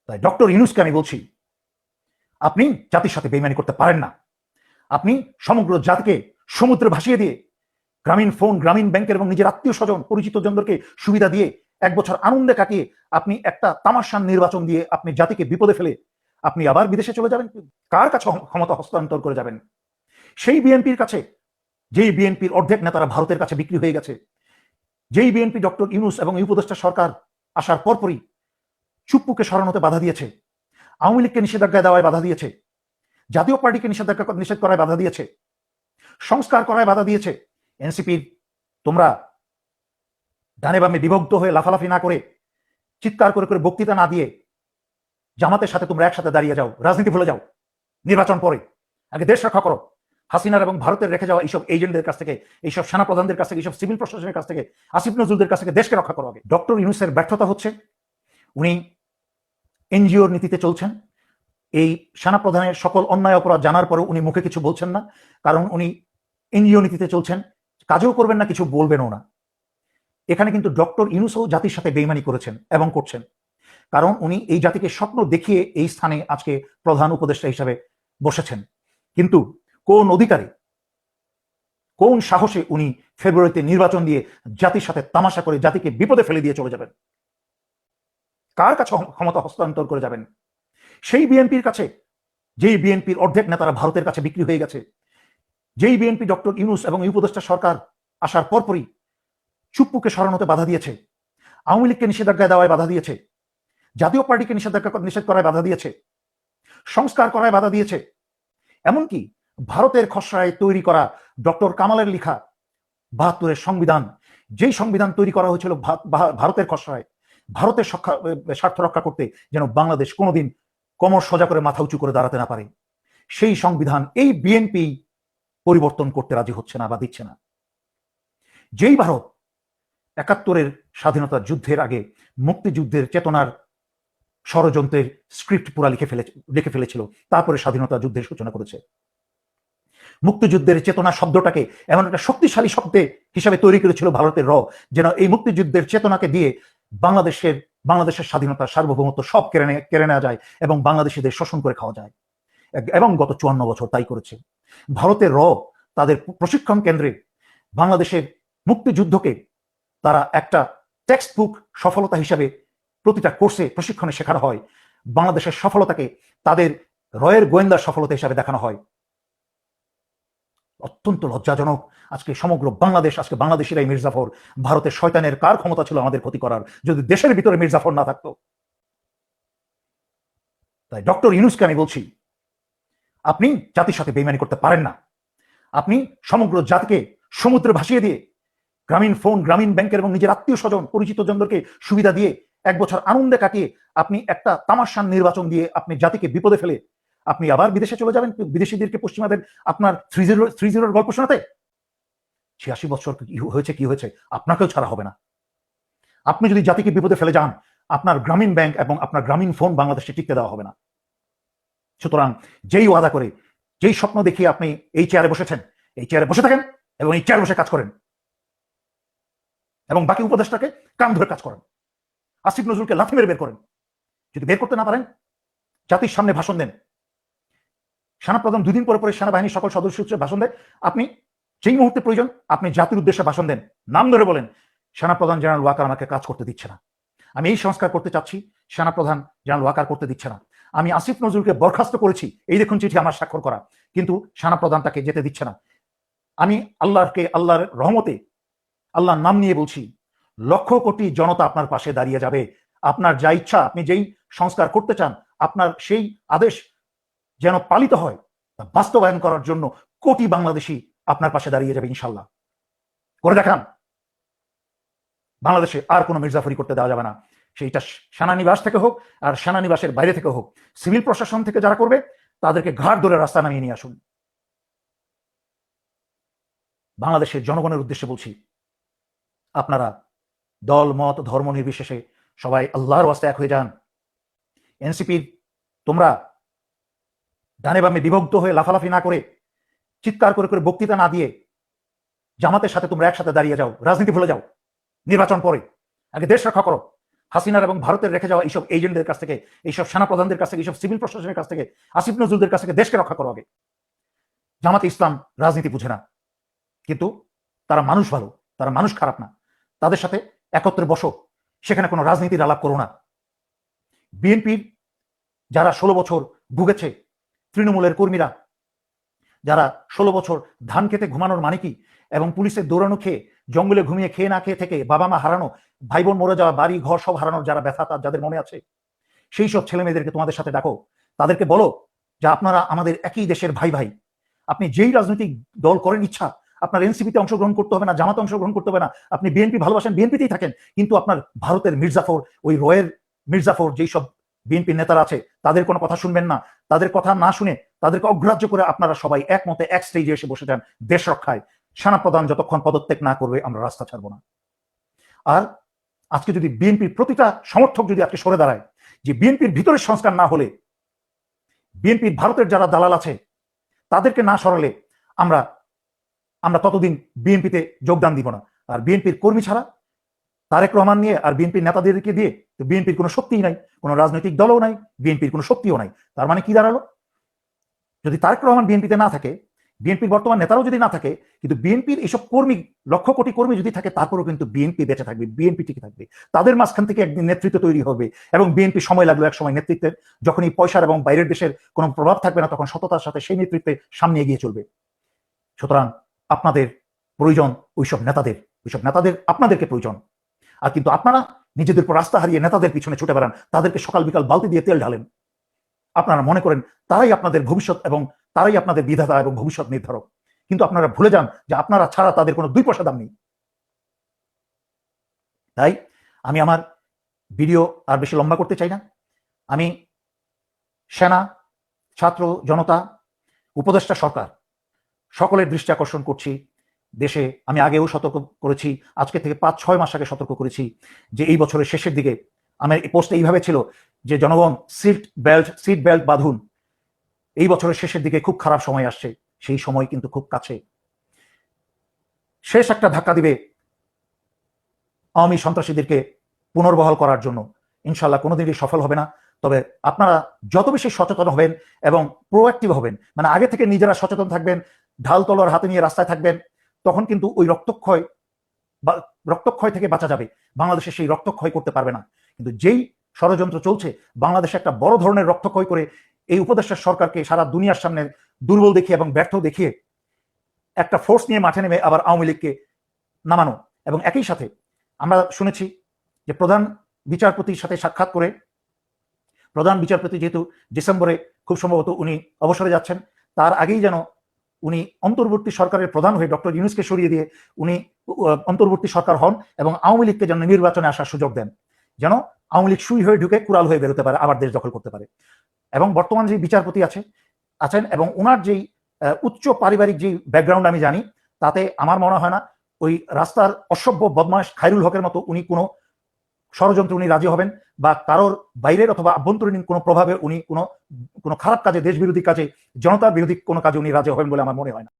তাই ডক্টর ইউনূসকে আমি বলছি, আপনি জাতির সাথে বেইমানি করতে পারেন না। আপনি সমগ্র জাতিকে সমুদ্রে ভাসিয়ে দিয়ে গ্রামীণ ফোন, গ্রামীণ ব্যাংকের এবং নিজের আত্মীয় স্বজন, পরিচিত জনদেরকে সুবিধা দিয়ে 1 বছর আনন্দে কাটিয়ে আপনি একটা তামাশার নির্বাচন দিয়ে আপনি জাতিকে বিপদে ফেলে আপনি আবার বিদেশে চলে যাবেন। কার কাছে ক্ষমতা হস্তান্তর করে যাবেন? সেই বিএনপির কাছে, যেই বিএনপির অর্ধেক নেতারা ভারতের কাছে বিক্রি হয়ে গেছে, যেই বিএনপি ডক্টর ইউনূস এবং এই উপদেষ্টা সরকার আসার পরপরই চুপ্পুকে সরানোতে বাধা দিয়েছে, আওয়ামী লীগকে নিষেধাজ্ঞা দেওয়ায় বাধা দিয়েছে, জাতীয় পার্টিকে নিষেধ করায় বাধা দিয়েছে, সংস্কার করায় বাধা দিয়েছে। এনসিপির তোমরা ডানে বামে বিভক্ত হয়ে লাফালাফি না করে, চিৎকার করে করে বক্তৃতা না দিয়ে জামাতের সাথে তোমরা একসাথে দাঁড়িয়ে যাও, রাজনীতি ভুলে যাও, নির্বাচন পরে আগে দেশ রক্ষা করো। হাসিনার এবং ভারতের রেখে যাওয়া এইসব এজেন্টদের কাছ থেকে, এইসব সেনাপ্রধানদের কাছ থেকে, এইসব সিভিল প্রশাসনের কাছ থেকে, আসিফ নজরুলদের কাছ থেকে দেশকে রক্ষা করো আগে। ডক্টর ইউনূসের ব্যর্থতা হচ্ছে উনি এনজিওর নীতিতে চলছেন। এই সেনাপ্রধানের সকল অন্যায় অপরাধ জানার পরেও উনি মুখে কিছু বলছেন না, কারণ উনি এনজিও নীতিতে চলছেন, কাজও করবেন না, কিছু বলবেনও না। এখানে কিন্তু ডক্টর ইউনূসও জাতির সাথে বেইমানি করেছেন এবং করছেন, কারণ উনি এই জাতিকে স্বপ্ন দেখিয়ে এই স্থানে আজকে প্রধান উপদেষ্টা হিসাবে বসেছেন। কিন্তু কোন অধিকারে, কোন সাহসে উনি ফেব্রুয়ারিতে নির্বাচন দিয়ে জাতির সাথে তামাশা করে জাতিকে বিপদে ফেলে দিয়ে চলে যাবেন? কার কাছে ক্ষমতা হস্তান্তর করে যাবেন? সেই বিএনপির কাছে, যেই বিএনপির অর্ধেক নেতারা ভারতের কাছে বিক্রি হয়ে গেছে, যেই বিএনপি ডক্টর ইউনূস এবং এই উপদেষ্টা সরকার আসার পরপরই চুপ্পুকে সরানোতে বাধা দিয়েছে, আওয়ামী লীগকে নিষেধাজ্ঞা দেওয়ায় বাধা দিয়েছে, জাতীয় পার্টিকে নিষেধ করায় বাধা দিয়েছে, সংস্কার করায় বাধা দিয়েছে, এমনকি ভারতের খসড়ায় তৈরি করা ডক্টর কামালের লেখা 72-এর সংবিধান, যেই সংবিধান তৈরি করা হয়েছিল ভারতের খসড়ায়, ভারতের স্বার্থ রক্ষা করতে, যেন বাংলাদেশ কোনোদিন কোমর সোজা করে মাথা উঁচু করে দাঁড়াতে না পারে, সেই সংবিধান এই বিএনপি পরিবর্তন করতে রাজি হচ্ছে না বা দিচ্ছে না। যেই ভারত 71-এর স্বাধীনতা যুদ্ধের আগে মুক্তিযুদ্ধের চেতনার ষড়যন্ত্রের স্ক্রিপ্ট পুরা লিখে ফেলেছিল, তারপরে স্বাধীনতা যুদ্ধের সূচনা করেছে, মুক্তিযুদ্ধের চেতনা শব্দটাকে এমন একটা শক্তিশালী শব্দে হিসাবে তৈরি করেছিল ভারতের যেন এই মুক্তিযুদ্ধের চেতনাকে দিয়ে বাংলাদেশের স্বাধীনতা, সার্বভৌমত্ব সব কেড়ে নেওয়া যায় এবং বাংলাদেশিদের শোষণ করে খাওয়া যায়। এবং গত 54 বছর তাই করেছে। ভারতের তাদের প্রশিক্ষণ কেন্দ্রে বাংলাদেশের মুক্তিযুদ্ধকে তারা একটা টেক্সট বুক সফলতা হিসাবে প্রতিটা কোর্সে প্রশিক্ষণে শেখানো হয়। বাংলাদেশের সফলতাকে তাদের রয়ের গোয়েন্দার সফলতা হিসাবে দেখানো হয়। অত্যন্ত লজ্জাজনক। আজকে সমগ্র বাংলাদেশ, আজকে বাংলাদেশিরাই মির্জাফর। ভারতের শয়তানের কার ক্ষমতা ছিল আমাদের ক্ষতি করার, যদি দেশের ভিতরে মির্জাফর না থাকতো? তাই ডক্টর ইউনূসকে আমি বলছি, আপনি জাতির সাথে বেইমানি করতে পারেন না। আপনি সমগ্র জাতিকে সমুদ্রে ভাসিয়ে দিয়ে গ্রামীণ ফোন, গ্রামীণ ব্যাংকের এবং নিজের আত্মীয় স্বজন, পরিচিত জনদেরকে সুবিধা দিয়ে 1 বছর আনন্দে কাটিয়ে আপনি একটা তামাশার নির্বাচন দিয়ে আপনি জাতিকে বিপদে ফেলে আপনি আবার বিদেশে চলে যাবেন, বিদেশিদেরকে পশ্চিমাদের আপনার 3-0 গল্প শোনাতে। 86 বছর কি হয়েছে আপনাকেও ছাড়া হবে না। আপনি যদি জাতিকে বিপদে ফেলে যান, আপনার গ্রামীণ ব্যাংক এবং আপনার গ্রামীণ ফোন বাংলাদেশে টিকতে দেওয়া হবে না। সুতরাং যেই ওয়াদা করে, যেই স্বপ্ন দেখিয়ে আপনি এই চেয়ারে বসেছেন, এই চেয়ারে বসে থাকেন এবং এই চেয়ারে বসে কাজ করেন এবং বাকি উপদেষ্টাকে কান ধরে কাজ করেন। আসিফ নজরুলকে লাথি মেরে বের করেন। যদি বের করতে না পারেন, জাতির সামনে ভাষণ দেন। সেনাপ্রধান 2 দিন পরে পরে সেনাবাহিনীর সকল সদস্য ভাষণ দেয়। আপনি যেই মুহূর্তে প্রয়োজন আপনি জাতির উদ্দেশ্যে ভাষণ দেন, নাম ধরে বলেন সেনাপ্রধান জেনারেল ওয়াকার আমাকে কাজ করতে দিচ্ছে না, আমি এই সংস্কার করতে চাচ্ছি, সেনাপ্রধান জেনারেল ওয়াকার করতে দিচ্ছে না, আমি আসিফ নজরুলকে বরখাস্ত করেছি, এই দেখুন চিঠি আমার স্বাক্ষর করা, কিন্তু সেনাপ্রধান তাকে যেতে দিচ্ছে না। আমি আল্লাহর রহমতে, আল্লাহর নাম নিয়ে বলছি, লক্ষ কোটি জনতা আপনার পাশে দাঁড়িয়ে যাবে। আপনার যা ইচ্ছা, আপনি যেই সংস্কার করতে চান, আপনার সেই আদেশ যেন পালিত হয়, তা বাস্তবায়ন করার জন্য কোটি বাংলাদেশি আপনার পাশে দাঁড়িয়ে যাবে ইনশাল্লাহ। করে দেখান। বাংলাদেশে আর কোনো মির্জাফরি করতে দেওয়া যাবে না, সেইটা সেনানিবাস থেকে হোক আর সেনানিবাসের বাইরে থেকে হোক। সিভিল প্রশাসন থেকে যারা করবে তাদেরকে ঘাট ধরে রাস্তা নামিয়ে নিয়ে আসুন। বাংলাদেশের জনগণের উদ্দেশ্যে বলছি, আপনারা দল মত ধর্ম নির্বিশেষে সবাই আল্লাহর ওয়াস্তে এক হয়ে যান। এনসিপির তোমরা ডানে বামে বিভক্ত হয়ে লাফালাফি না করে, চিৎকার করে করে বক্তৃতা না দিয়ে জামাতের সাথে তোমরা একসাথে দাঁড়িয়ে যাও, রাজনীতি ভুলে যাও, নির্বাচন পরে আগে দেশ রক্ষা করো। হাসিনার এবং ভারতের রেখে যাওয়া এইসব এজেন্টদের কাছ থেকে, এইসব সেনাপ্রধানদের কাছ থেকে, এইসব সিভিল প্রশাসনের কাছ থেকে, আসিফ নজরুলদের কাছ থেকে দেশকে রক্ষা করো আগে। জামাতে ইসলাম রাজনীতি বুঝে না, কিন্তু তারা মানুষ ভালো, তারা মানুষ খারাপ না। তাদের সাথে একত্রে বসো, সেখানে কোনো রাজনীতির আলাপ করো না। বিএনপির যারা 16 বছর ভুগেছে, তৃণমূলের কর্মীরা যারা 16 বছর ধান খেতে ঘুমানোর মানে কি, এবং পুলিশের দৌড়ানো খেয়ে, জঙ্গলে ঘুমিয়ে খেয়ে না খেয়ে থেকে বাবা মা হারানো, ভাই বোন মরে যাওয়া, বাড়ি ঘর সব হারানোর যারা ব্যথা তার যাদের মনে আছে, সেই সব ছেলে মেয়েদেরকে তোমাদের সাথে ডাকো। তাদেরকে বলো যে আপনারা আমাদের একই দেশের ভাই ভাই। আপনি যেই রাজনৈতিক দল করেন ইচ্ছা, আপনার এনসিপিতে অংশগ্রহণ করতে হবে না, জামাতে অংশগ্রহণ করতে হবে না, আপনি বিএনপি ভালোবাসেন, বিএনপিতেই থাকেন, কিন্তু আপনার ভারতের মির্জাফর, ওই রয়ের মির্জাফর, যেই সব বিএনপির নেতারা আছে, তাদের কোনো কথা শুনবেন না। তাদের কথা না শুনে তাদেরকে অগ্রাহ্য করে আপনারা সবাই একমতে এক স্টেজে এসে বসে যান দেশ রক্ষায়। সেনাপ্রধান যতক্ষণ পদত্যাগ না করবে আমরা রাস্তা ছাড়বো না। আর আজকে যদি বিএনপির প্রতিটা সমর্থক যদি আজকে সরে দাঁড়ায় যে বিএনপির ভিতরের সংস্কার না হলে, বিএনপির ভারতের যারা দালাল আছে তাদেরকে না সরালে আমরা আমরা ততদিন বিএনপিতে যোগদান দিব না। আর বিএনপির কর্মী ছাড়া, তারেক রহমান নিয়ে আর বিএনপির নেতাদেরকে দিয়ে তো বিএনপির কোনো শক্তিই নাই, কোনো রাজনৈতিক দলও নাই, বিএনপির কোনো শক্তিও নাই। তার মানে কি দাঁড়ালো? যদি তারেক রহমান বিএনপিতে না থাকে, বিএনপির বর্তমান নেতারাও যদি না থাকে, কিন্তু বিএনপির এইসব কর্মী, লক্ষ কোটি কর্মী যদি থাকে, তারপরেও কিন্তু বিএনপি বেঁচে থাকবে, বিএনপি টিকে থাকবে। তাদের মাঝখান থেকে একদিন নেতৃত্ব তৈরি হবে, এবং বিএনপি সময় লাগলো এক সময় নেতৃত্বের, যখন এই পয়সার এবং বাইরের দেশের কোনো প্রভাব থাকবে না, তখন সততার সাথে সেই নেতৃত্বে সামনে এগিয়ে চলবে। সুতরাং আপনাদের প্রয়োজন ওইসব নেতাদের আপনাদেরকে প্রয়োজন। আর কিন্তু আপনারা নিজেদের উপর রাস্তা হারিয়ে নেতাদের পিছনে ছুটে বেড়ান, তাদেরকে সকাল বিকাল বালতি দিয়ে তেল ঢালেন। আপনারা মনে করেন তারাই আপনাদের ভবিষ্যৎ এবং তারাই আপনাদের বিধাতা এবং ভবিষ্যৎ নির্ধারক, কিন্তু আপনারা ভুলে যান যে আপনারা ছাড়া তাদের কোনো 2 পয়সা দাম নেই। তাই আমি আমার ভিডিও আর বেশি লম্বা করতে চাই না। আমি সেনা, ছাত্র, জনতা, উপদেষ্টা সরকার সকলের দৃষ্টি আকর্ষণ করছি। দেশে আমি আগেও সতর্ক করেছি, আজকে থেকে 5-6 মাস আগে সতর্ক করেছি যে এই বছরের শেষের দিকে আমার এই পোস্টে এইভাবে ছিল যে জনগণ সিট বেল্ট বাঁধুন, এই বছরের শেষের দিকে খুব খারাপ সময় আসছে, সেই সময় কিন্তু খুব কাছে। শেষ একটা ধাক্কা দিবে আওয়ামী সন্ত্রাসীদেরকে পুনর্বহাল করার জন্য। ইনশাল্লাহ কোনোদিনই সফল হবে না। তবে আপনারা যত বেশি সচেতন হবেন এবং প্রোঅ্যাক্টিভ হবেন, মানে আগে থেকে নিজেরা সচেতন থাকবেন, ঢাল তলোয়ার হাতে নিয়ে রাস্তায় থাকবেন, তখন কিন্তু ওই রক্তক্ষয় থেকে বাঁচা যাবে। বাংলাদেশে সেই রক্তক্ষয় করতে পারবে না। কিন্তু যেই ষড়যন্ত্র চলছে, বাংলাদেশে একটা বড় ধরনের রক্তক্ষয় করে এই উপদেষ্টা সরকারকে সারা দুনিয়ার সামনে দুর্বল দেখিয়ে এবং ব্যর্থ দেখিয়ে একটা ফোর্স নিয়ে মাঠে নেমে আবার আওয়ামী লীগকে নামানো। এবং একই সাথে আমরা শুনেছি যে প্রধান বিচারপতির সাথে সাক্ষাৎ করে, প্রধান বিচারপতি যেহেতু ডিসেম্বরে খুব সম্ভবত উনি অবসরে যাচ্ছেন, তার আগেই যেন উনি অন্তর্বর্তী সরকারের প্রধান হয়ে ডক্টর ইউনূসকে সরিয়ে দিয়ে উনি অন্তর্বর্তী সরকার হন এবং আওয়ামী লীগকে যেন নির্বাচনে আসার সুযোগ দেন, যেন আওয়ামী লীগ সুই হয়ে ঢুকে কুড়াল হয়ে বেরোতে পারে, আবার দেশ দখল করতে পারে। এবং বর্তমান যে বিচারপতি আছেন এবং ওনার যেই উচ্চ পারিবারিক যে ব্যাকগ্রাউন্ড আমি জানি, তাতে আমার মনে হয় না ওই রাস্তার অসভ্য বদমাশ খায়রুল হকের মতো উনি কোনো ষড়যন্ত্র উনি রাজি হবেন, বা কারোর বাইরের অথবা আভ্যন্তরীণ কোনো প্রভাবে উনি কোনো খারাপ কাজে, দেশ বিরোধী কাজে, জনতার বিরোধী কোনো কাজে উনি রাজি হবেন বলে আমার মনে হয় না।